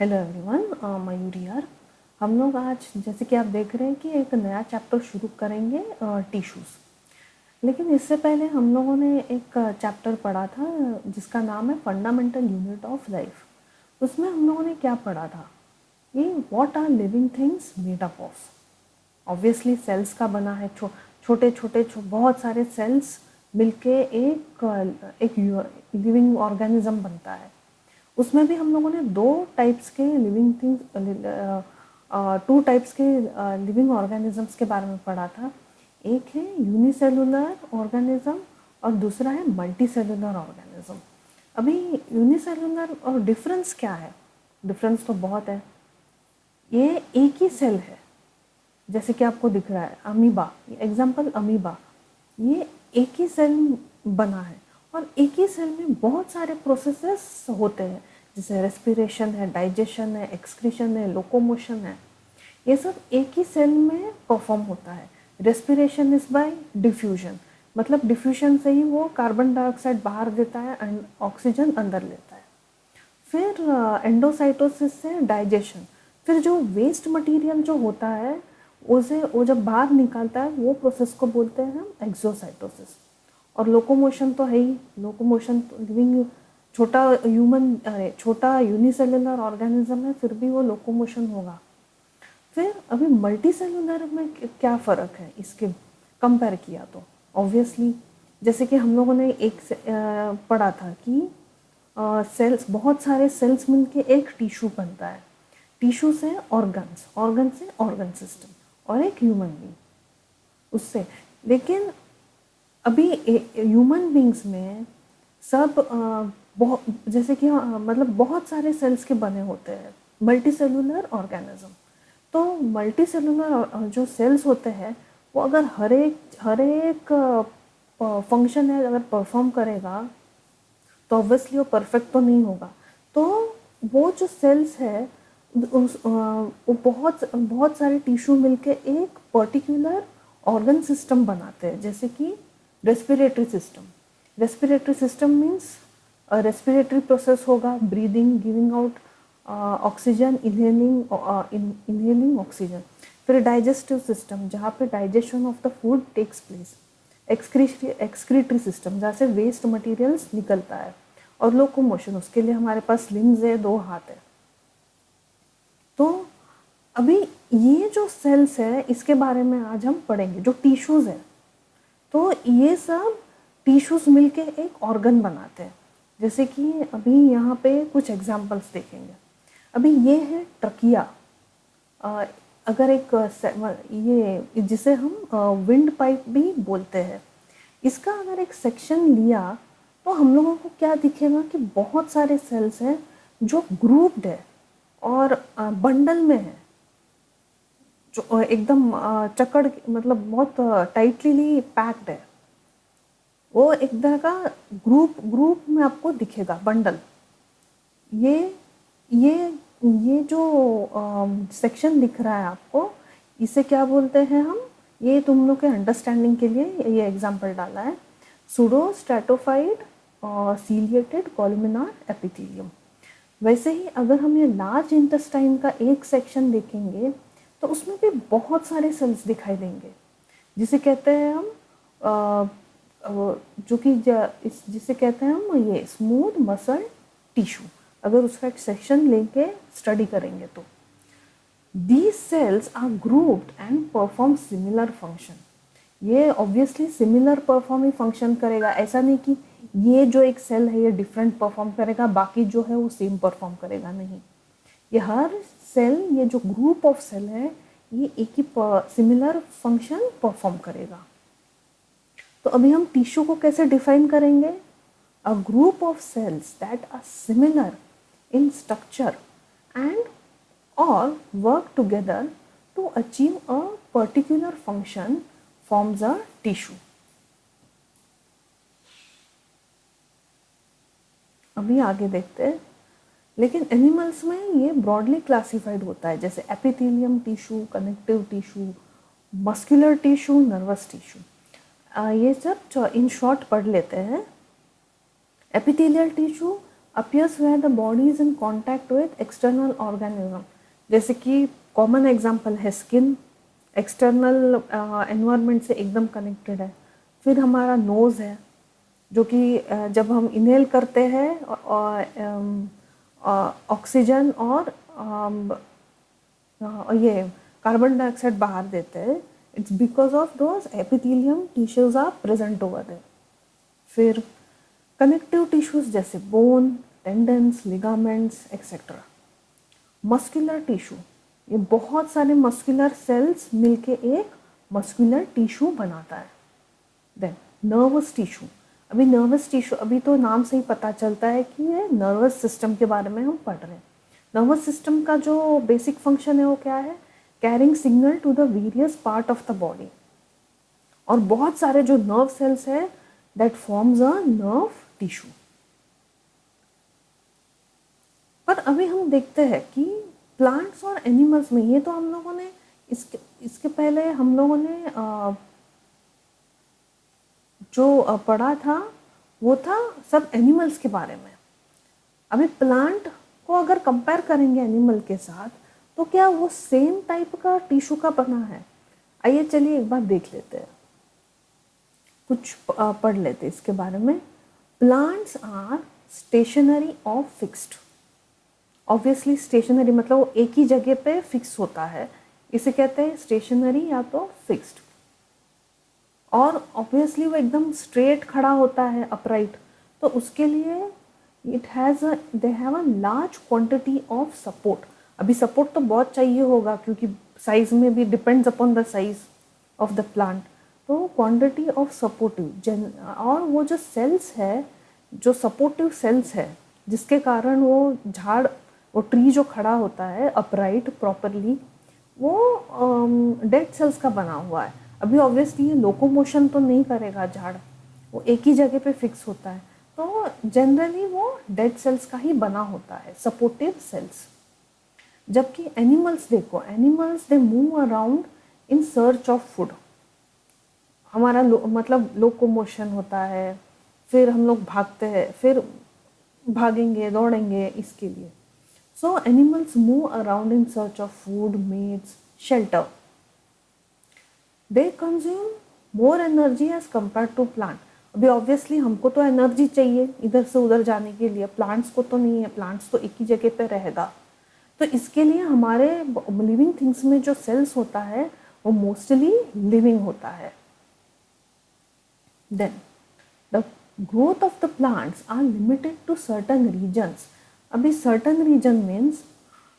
Hello everyone, Mayuri यार। हम लोग आज जैसे कि आप देख रहे हैं कि एक नया चैप्टर शुरू करेंगे टिश्यूज़। लेकिन इससे पहले हम लोगों ने एक चैप्टर पढ़ा था जिसका नाम है फंडामेंटल यूनिट ऑफ लाइफ। उसमें हम लोगों ने क्या पढ़ा था? ये what are living things made up of. Obviously cells का बना है, छोटे छोटे बहुत सारे सेल्स मिलके एक लिविंग ऑर्गेनिज्म बनता है। उसमें भी हम लोगों ने टू टाइप्स के लिविंग ऑर्गेनिजम्स के बारे में पढ़ा था। एक है यूनिसेलुलर ऑर्गेनिज्म और दूसरा है मल्टीसेलुलर ऑर्गेनिज्म। अभी यूनिसेलुलर और डिफरेंस क्या है? डिफरेंस तो बहुत है। ये एक ही सेल है, जैसे कि आपको दिख रहा है अमीबा, एग्जाम्पल अमीबा। ये एक ही सेल बना है और एक ही सेल में बहुत सारे प्रोसेसेस होते हैं, जैसे रेस्पिरेशन है, डाइजेशन है, एक्सक्रीशन है, लोकोमोशन है। ये सब एक ही सेल में परफॉर्म होता है। रेस्पिरेशन इज बाय डिफ्यूजन, मतलब डिफ्यूजन से ही वो कार्बन डाइऑक्साइड बाहर देता है एंड ऑक्सीजन अंदर लेता है। फिर एंडोसाइटोसिस से डाइजेशन, फिर जो वेस्ट मटेरियल जो होता है उसे वो जब बाहर निकालता है वो प्रोसेस को बोलते हैं हम एक्सोसाइटोसिस। और लोकोमोशन तो है ही, लोकोमोशन तो लिविंग छोटा यूनिसेलुलर ऑर्गेनिज्म है फिर भी वो लोकोमोशन होगा। फिर अभी मल्टी सेलुलर में क्या फ़र्क है इसके कंपेयर किया तो ऑब्वियसली, जैसे कि हम लोगों ने पढ़ा था कि सेल्स, बहुत सारे सेल्स मिलके एक टिश्यू बनता है। टिश्यू से ऑर्गन्स, ऑर्गन से ऑर्गन सिस्टम और एक ह्यूमन बींग उससे। लेकिन अभी ह्यूमन बींग्स में सब बहुत, जैसे कि मतलब बहुत सारे सेल्स के बने होते हैं मल्टी सेलुलर ऑर्गेनिज्म। तो मल्टी सेलुलर जो सेल्स होते हैं वो अगर हर एक फंक्शन है अगर परफॉर्म करेगा तो ऑब्वियसली वो परफेक्ट तो नहीं होगा। तो वो जो सेल्स है वो बहुत सारे टिश्यू मिलके एक पर्टिकुलर ऑर्गन सिस्टम बनाते हैं, जैसे कि respiratory system. Respiratory system means respiratory process होगा, breathing, giving out oxygen, inhaling oxygen. फिर डाइजेस्टिव सिस्टम जहाँ पे digestion of the food takes place. Excretory system जहाँ से वेस्ट मटेरियल्स निकलता है। और लोकोमोशन, उसके लिए हमारे पास लिम्स है, 2 हाथ है। तो अभी ये जो सेल्स है इसके बारे में आज हम पढ़ेंगे, जो टिश्यूज़ है। तो ये सब टिश्यूज़ मिलके एक ऑर्गन बनाते हैं। जैसे कि अभी यहाँ पे कुछ एग्जांपल्स देखेंगे। अभी ये है ट्रकिया। अगर ये जिसे हम विंड पाइप भी बोलते हैं, इसका अगर एक सेक्शन लिया तो हम लोगों को क्या दिखेगा कि बहुत सारे सेल्स हैं जो ग्रुप्ड है और बंडल में है, जो एकदम चकड़, मतलब बहुत टाइटली पैक्ड है। वो एक तरह का ग्रुप में आपको दिखेगा, बंडल। ये ये ये जो सेक्शन दिख रहा है आपको, इसे क्या बोलते हैं हम? ये तुम लोग के अंडरस्टैंडिंग के लिए ये एग्जांपल डाला है, सूडो स्ट्रेटोफाइड सीलिएटेड कॉलमिनार एपिथेलियम। वैसे ही अगर हम ये लार्ज इंटेस्टाइन का एक सेक्शन देखेंगे तो उसमें भी बहुत सारे सेल्स दिखाई देंगे, जिसे कहते हैं हम जिसे कहते हैं हम ये स्मूथ मसल टिश्यू। अगर उसका एक सेक्शन लेके स्टडी करेंगे तो these cells are grouped and perform similar function। ये ऑब्वियसली सिमिलर परफॉर्म ही फंक्शन करेगा, ऐसा नहीं कि ये जो एक सेल है ये डिफरेंट परफॉर्म करेगा बाकी जो है वो सेम परफॉर्म करेगा, नहीं। ये हर सेल, ये जो ग्रुप ऑफ सेल है ये एक ही सिमिलर फंक्शन परफॉर्म करेगा। तो अभी हम टिश्यू को कैसे डिफाइन करेंगे? A group of cells that are similar in structure and or work together to achieve a particular function forms a tissue। अभी आगे देखते हैं। लेकिन एनिमल्स में ये ब्रॉडली क्लासिफाइड होता है, जैसे epithelium tissue, connective tissue, muscular tissue, nervous tissue. ये सब इन शॉर्ट पढ़ लेते हैं। Epithelial tissue appears where the body is in contact with external organism, जैसे कि कॉमन एग्जांपल है स्किन, एक्सटर्नल एनवायरनमेंट से एकदम कनेक्टेड है। फिर हमारा नोज़ है जो कि जब हम इनहेल करते हैं ऑक्सीजन और ये कार्बन डाइऑक्साइड बाहर देते हैं, it's because of those epithelium tissues are present over there. फिर कनेक्टिव टिश्यूज जैसे bone, tendons, ligaments etcetera. Muscular tissue, ये बहुत सारे मस्कुलर सेल्स मिलके एक मस्कुलर टिश्यू बनाता है। देन नर्वस टिश्यू, अभी नर्वस टिश्यू अभी तो नाम से ही पता चलता है कि ये नर्वस सिस्टम के बारे में हम पढ़ रहे हैं। नर्वस सिस्टम का जो बेसिक फंक्शन है वो क्या है? Carrying signal to the various part of the body. और बहुत सारे जो नर्व सेल्स है that forms a nerve tissue. पर अभी हम देखते हैं कि प्लांट्स और एनिमल्स में, ये तो हम लोगों ने इसके पहले हम लोगों ने जो पढ़ा था वो था सब एनिमल्स के बारे में। अभी प्लांट को अगर कंपेयर करेंगे एनिमल के साथ तो क्या वो सेम टाइप का टिश्यू का बना है? आइए चलिए एक बार देख लेते हैं, कुछ पढ़ लेते हैं इसके बारे में। प्लांट्स आर स्टेशनरी और फिक्स्ड। ऑब्वियसली स्टेशनरी मतलब वो एक ही जगह पे फिक्स होता है, इसे कहते हैं स्टेशनरी या तो फिक्स्ड। और ऑब्वियसली वो एकदम स्ट्रेट खड़ा होता है, अपराइट, तो उसके लिए they have a large quantity of support. अभी सपोर्ट तो बहुत चाहिए होगा क्योंकि साइज में भी depends upon the size of the plant. तो क्वांटिटी ऑफ सपोर्टिव और वो जो सेल्स है, जो सपोर्टिव सेल्स है जिसके कारण वो झाड़, वो ट्री जो खड़ा होता है अपराइट प्रॉपरली, वो डेड सेल्स का बना हुआ है। अभी ऑब्वियसली ये लोकोमोशन तो नहीं करेगा झाड़, वो एक ही जगह पे फिक्स होता है, तो जनरली वो डेड सेल्स का ही बना होता है, सपोर्टिव सेल्स। जबकि एनिमल्स देखो, animals they move around in search of food. हमारा मतलब लोकोमोशन होता है, फिर हम लोग भागते हैं, फिर भागेंगे दौड़ेंगे इसके लिए। So animals move around in search of food, mates, shelter. They consume more energy as compare to plant. अभी ऑब्वियसली हमको तो एनर्जी चाहिए इधर से उधर जाने के लिए, प्लांट्स को तो नहीं है, प्लांट्स तो एक ही जगह पे रहेगा। तो इसके लिए हमारे लिविंग थिंग्स में जो सेल्स होता है वो मोस्टली लिविंग होता है। Then the growth of the plants are limited to certain regions. अभी सर्टन रीजन मीन्स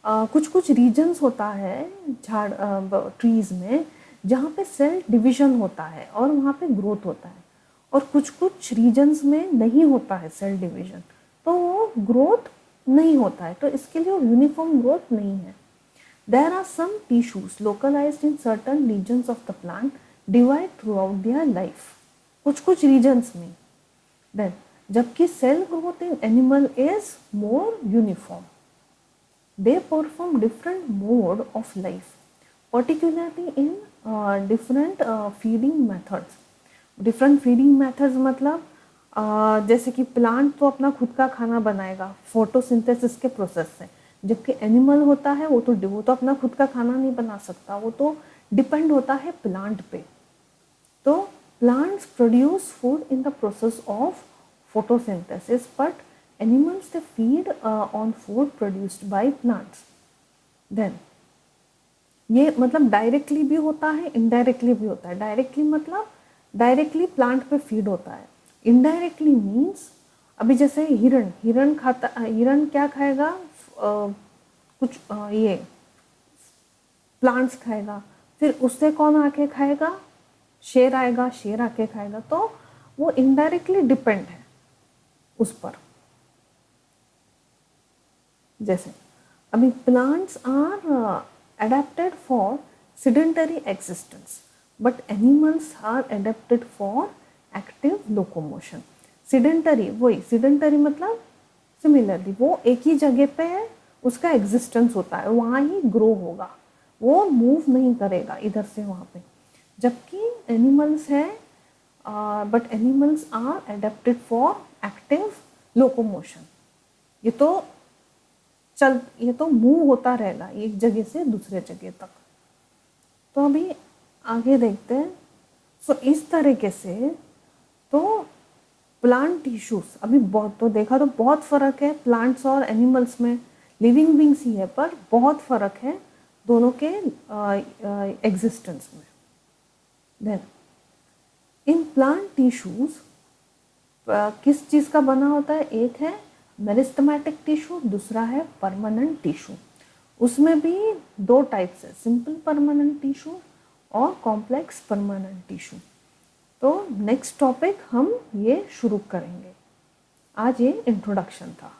कुछ कुछ रीजन्स होता है झाड़ ट्रीज में जहाँ पे सेल डिवीजन होता है और वहाँ पे ग्रोथ होता है, और कुछ कुछ रीजन्स में नहीं होता है सेल डिवीजन, तो वो ग्रोथ नहीं होता है, तो इसके लिए यूनिफॉर्म ग्रोथ नहीं है। There are some tissues localized in certain regions of the plant divide throughout their life, कुछ कुछ रीजन्स में। देन जबकि cell growth in animal is more uniform, they perform different mode of life, particularly in different feeding methods. Different feeding methods मतलब जैसे कि plant तो अपना खुद का खाना बनाएगा फोटोसिंथेसिस के प्रोसेस से, जबकि एनिमल होता है वो तो अपना खुद का खाना नहीं बना सकता, वो तो डिपेंड होता है प्लांट पे। तो plants produce food in the process of photosynthesis, but animals they feed on food produced by plants. Then ये मतलब डायरेक्टली भी होता है, इनडायरेक्टली भी होता है। डायरेक्टली मतलब डायरेक्टली प्लांट पे फीड होता है, इनडायरेक्टली मीन्स अभी जैसे हिरण खाता, हिरण क्या खाएगा? कुछ ये प्लांट्स खाएगा, फिर उससे कौन आके खाएगा? शेर आएगा, शेर आके खाएगा, तो वो इनडायरेक्टली डिपेंड है उस पर। जैसे अभी plants are adapted for sedentary existence, but animals are adapted for active locomotion. Sedentary, वही सिडेंटरी मतलब सिमिलरली वो एक ही जगह पे है, उसका एग्जिस्टेंस होता है, वहाँ ही ग्रो होगा, वो मूव नहीं करेगा इधर से वहाँ पे। जबकि एनिमल्स है, but animals are adapted for active locomotion. ये तो मूव होता रहेगा एक जगह से दूसरे जगह तक। तो अभी आगे देखते हैं। सो इस तरीके से तो प्लांट टिश्यूज अभी बहुत तो देखा तो बहुत फ़र्क है प्लांट्स और एनिमल्स में, लिविंग बींग्स ही है पर बहुत फ़र्क है दोनों के एग्जिस्टेंस में। देन इन प्लांट टिश्यूज किस चीज़ का बना होता है, एक है मेरिस्टेमेटिक टिश्यू, दूसरा है परमानेंट टिश्यू। उसमें भी दो टाइप्स है, सिंपल परमानेंट टिश्यू और कॉम्प्लेक्स परमानेंट टिश्यू। तो नेक्स्ट टॉपिक हम ये शुरू करेंगे। आज ये इंट्रोडक्शन था।